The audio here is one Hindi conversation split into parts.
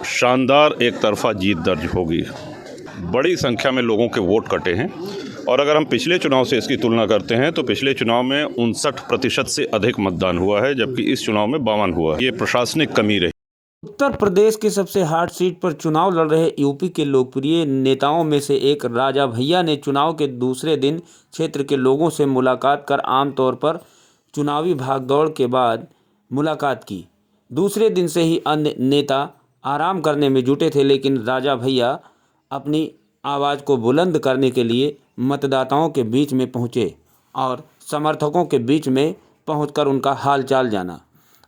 शानदार एक तरफा जीत दर्ज होगी। बड़ी संख्या में लोगों के वोट कटे हैं और अगर हम पिछले चुनाव से इसकी तुलना करते हैं तो पिछले चुनाव में 59% से अधिक मतदान हुआ है, जबकि इस चुनाव में 52 हुआ है। ये प्रशासनिक कमी रही। उत्तर प्रदेश की सबसे हॉट सीट पर चुनाव लड़ रहे यूपी के लोकप्रिय नेताओं में से एक राजा भैया ने चुनाव के दूसरे दिन क्षेत्र के लोगों से मुलाकात कर आमतौर पर चुनावी भागदौड़ के बाद मुलाकात की। दूसरे दिन से ही अन्य नेता आराम करने में जुटे थे, लेकिन राजा भैया अपनी आवाज़ को बुलंद करने के लिए मतदाताओं के बीच में पहुंचे और समर्थकों के बीच में पहुंचकर उनका हालचाल जाना।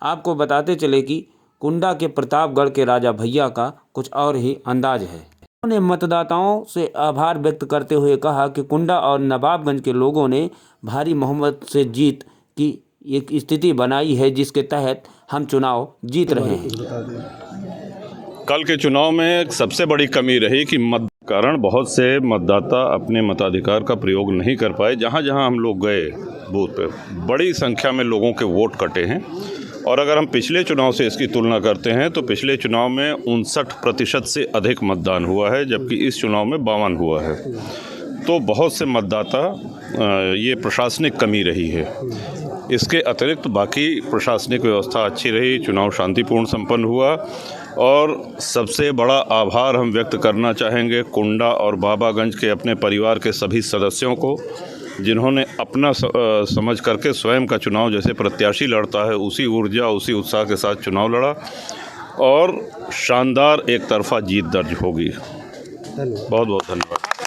आपको बताते चले कि कुंडा के प्रतापगढ़ के राजा भैया का कुछ और ही अंदाज है। उन्होंने मतदाताओं से आभार व्यक्त करते हुए कहा कि कुंडा और नवाबगंज के लोगों ने भारी बहुमत से जीत की एक स्थिति बनाई है, जिसके तहत हम चुनाव जीत रहे हैं। कल के चुनाव में सबसे बड़ी कमी रही कि मत कारण बहुत से मतदाता अपने मताधिकार का प्रयोग नहीं कर पाए। जहां जहां हम लोग गए बूथ पे बड़ी संख्या में लोगों के वोट कटे हैं और अगर हम पिछले चुनाव से इसकी तुलना करते हैं तो पिछले चुनाव में 59% से अधिक मतदान हुआ है, जबकि इस चुनाव में 52 हुआ है। तो बहुत से मतदाता ये प्रशासनिक कमी रही है। इसके अतिरिक्त बाकी प्रशासनिक व्यवस्था अच्छी रही, चुनाव शांतिपूर्ण संपन्न हुआ और सबसे बड़ा आभार हम व्यक्त करना चाहेंगे कुंडा और बाबागंज के अपने परिवार के सभी सदस्यों को, जिन्होंने अपना समझ करके स्वयं का चुनाव जैसे प्रत्याशी लड़ता है उसी ऊर्जा उसी उत्साह के साथ चुनाव लड़ा और शानदार एक तरफा जीत दर्ज होगी। बहुत बहुत धन्यवाद।